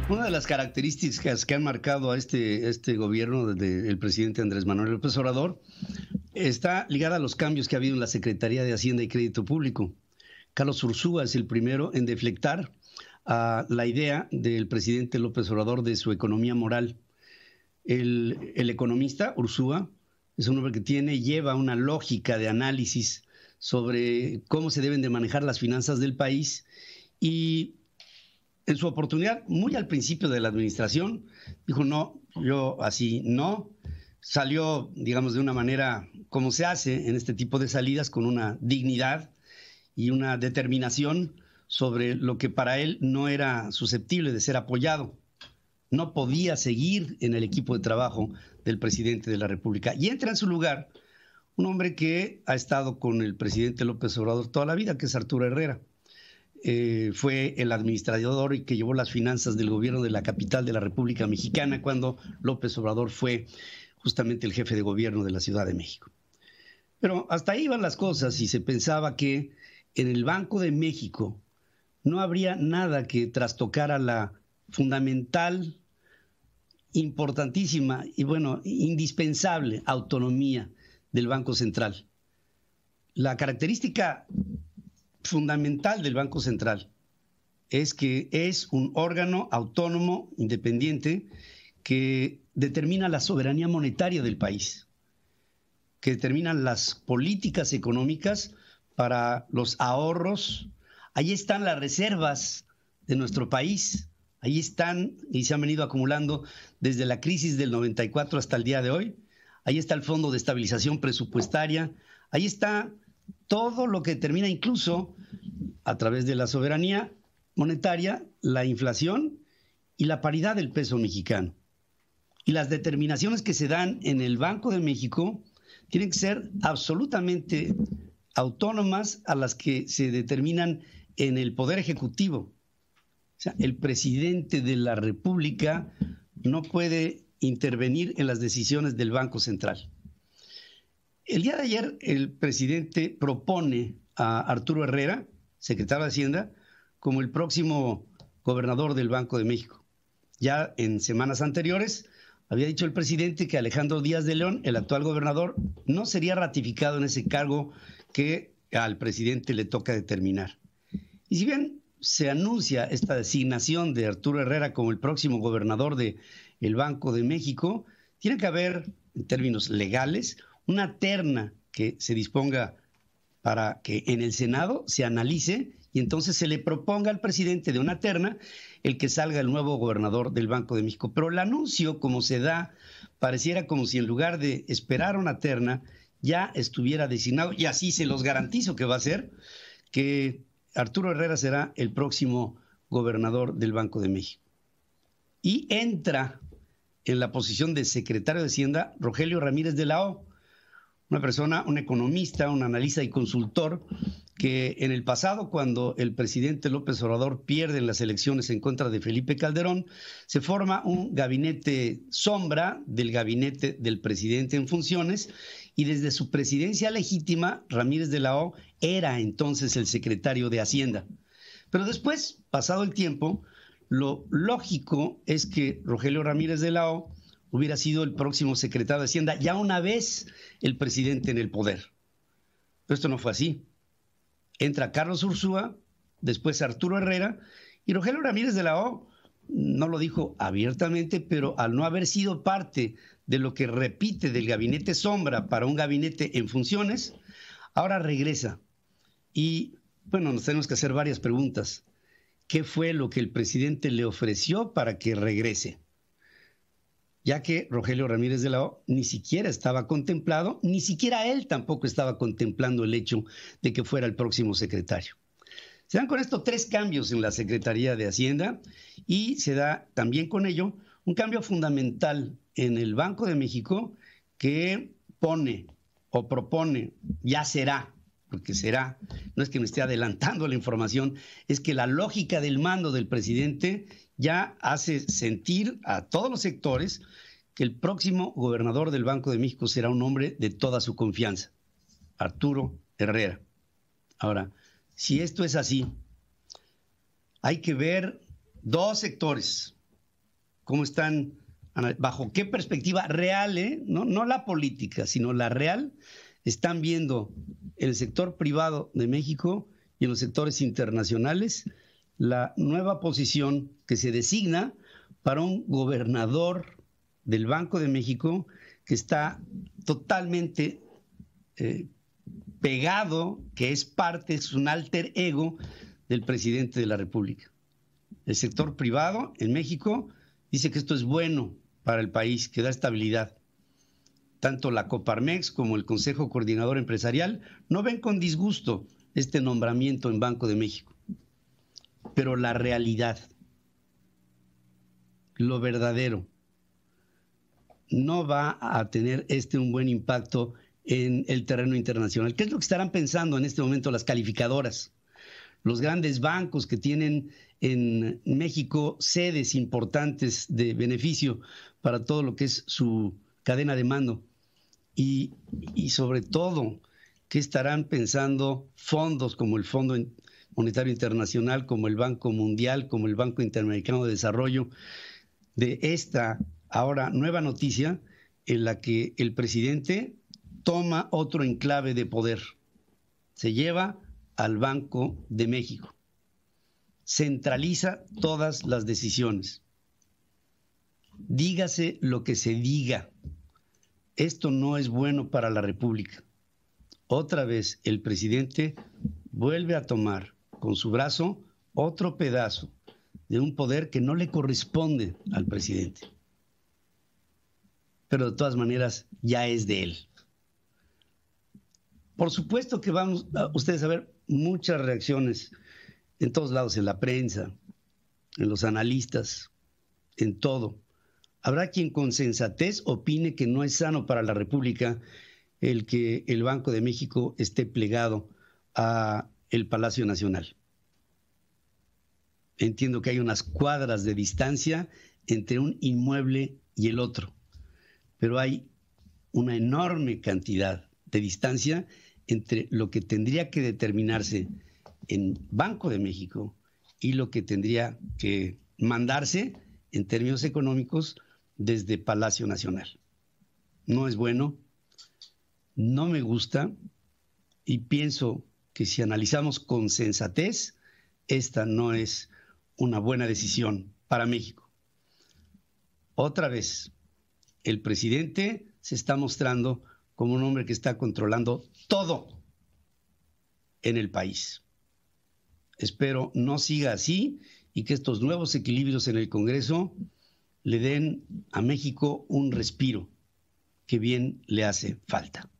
Una de las características que han marcado a este gobierno del presidente Andrés Manuel López Obrador está ligada a los cambios que ha habido en la Secretaría de Hacienda y Crédito Público. Carlos Ursúa es el primero en deflectar a la idea del presidente López Obrador de su economía moral. El economista Ursúa es un hombre que lleva una lógica de análisis sobre cómo se deben de manejar las finanzas del país y en su oportunidad, muy al principio de la administración, dijo no, yo así no. Salió, digamos, de una manera como se hace en este tipo de salidas, con una dignidad y una determinación sobre lo que para él no era susceptible de ser apoyado. No podía seguir en el equipo de trabajo del presidente de la República. Y entra en su lugar un hombre que ha estado con el presidente López Obrador toda la vida, que es Arturo Herrera. Fue el administrador y que llevó las finanzas del gobierno de la capital de la República Mexicana cuando López Obrador fue justamente el jefe de gobierno de la Ciudad de México. Pero hasta ahí iban las cosas y se pensaba que en el Banco de México no habría nada que trastocara la fundamental, importantísima y indispensable autonomía del Banco Central. La característica fundamental del Banco Central es que es un órgano autónomo, independiente, que determina la soberanía monetaria del país, que determina las políticas económicas para los ahorros. Ahí están las reservas de nuestro país, ahí están y se han venido acumulando desde la crisis del 94 hasta el día de hoy. Ahí está el Fondo de Estabilización Presupuestaria, ahí está todo lo que determina incluso a través de la soberanía monetaria, la inflación y la paridad del peso mexicano. Y las determinaciones que se dan en el Banco de México tienen que ser absolutamente autónomas a las que se determinan en el Poder Ejecutivo. O sea, el presidente de la República no puede intervenir en las decisiones del Banco Central. El día de ayer el presidente propone a Arturo Herrera, secretario de Hacienda, como el próximo gobernador del Banco de México. Ya en semanas anteriores había dicho el presidente que Alejandro Díaz de León, el actual gobernador, no sería ratificado en ese cargo que al presidente le toca determinar. Y si bien se anuncia esta designación de Arturo Herrera como el próximo gobernador del Banco de México, tiene que haber, en términos legales, una terna que se disponga para que en el Senado se analice y entonces se le proponga al presidente de una terna el que salga el nuevo gobernador del Banco de México. Pero el anuncio, como se da, pareciera como si en lugar de esperar una terna ya estuviera designado, y así se los garantizo que va a ser, que Arturo Herrera será el próximo gobernador del Banco de México. Y entra en la posición de secretario de Hacienda Rogelio Ramírez de la O, una persona, un economista, un analista y consultor que en el pasado, cuando el presidente López Obrador pierde en las elecciones en contra de Felipe Calderón, se forma un gabinete sombra del gabinete del presidente en funciones y desde su presidencia legítima, Ramírez de la O era entonces el secretario de Hacienda. Pero después, pasado el tiempo, lo lógico es que Rogelio Ramírez de la O hubiera sido el próximo secretario de Hacienda, ya una vez el presidente en el poder. Pero esto no fue así. Entra Carlos Ursúa, después Arturo Herrera, y Rogelio Ramírez de la O no lo dijo abiertamente, pero al no haber sido parte de lo que repite del gabinete sombra para un gabinete en funciones, ahora regresa. Y bueno, nos tenemos que hacer varias preguntas. ¿Qué fue lo que el presidente le ofreció para que regrese? Ya que Rogelio Ramírez de la O ni siquiera estaba contemplado, ni siquiera él tampoco estaba contemplando el hecho de que fuera el próximo secretario. Se dan con esto 3 cambios en la Secretaría de Hacienda y se da también con ello un cambio fundamental en el Banco de México que pone o propone, ya será, porque será, no es que me esté adelantando la información, es que la lógica del mando del presidente ya hace sentir a todos los sectores que el próximo gobernador del Banco de México será un hombre de toda su confianza, Arturo Herrera. Ahora, si esto es así, hay que ver 2 sectores. cómo están, bajo qué perspectiva real, no la política, sino la real, están viendo en el sector privado de México y en los sectores internacionales la nueva posición que se designa para un gobernador del Banco de México que está totalmente pegado, que es parte, es un alter ego del presidente de la República. El sector privado en México dice que esto es bueno para el país, que da estabilidad. Tanto la Coparmex como el Consejo Coordinador Empresarial no ven con disgusto este nombramiento en Banco de México. Pero la realidad, lo verdadero, no va a tener un buen impacto en el terreno internacional. ¿Qué es lo que estarán pensando en este momento las calificadoras? Los grandes bancos que tienen en México sedes importantes de beneficio para todo lo que es su cadena de mando. Y sobre todo, ¿qué estarán pensando fondos como el Fondo Monetario Internacional, como el Banco Mundial, como el Banco Interamericano de Desarrollo, de esta ahora nueva noticia en la que el presidente toma otro enclave de poder? Se lleva al Banco de México, centraliza todas las decisiones. Dígase lo que se diga, esto no es bueno para la República. Otra vez el presidente vuelve a tomar con su brazo otro pedazo de un poder que no le corresponde al presidente. Pero de todas maneras ya es de él. Por supuesto que vamos a ustedes a ver muchas reacciones en todos lados, en la prensa, en los analistas, en todo. Habrá quien con sensatez opine que no es sano para la República el que el Banco de México esté plegado a el Palacio Nacional. Entiendo que hay unas cuadras de distancia entre un inmueble y el otro, pero hay una enorme cantidad de distancia entre lo que tendría que determinarse en Banco de México y lo que tendría que mandarse en términos económicos desde Palacio Nacional. No es bueno, no me gusta y pienso que si analizamos con sensatez, esta no es una buena decisión para México. Otra vez, el presidente se está mostrando como un hombre que está controlando todo en el país. Espero no siga así y que estos nuevos equilibrios en el Congreso le den a México un respiro que bien le hace falta.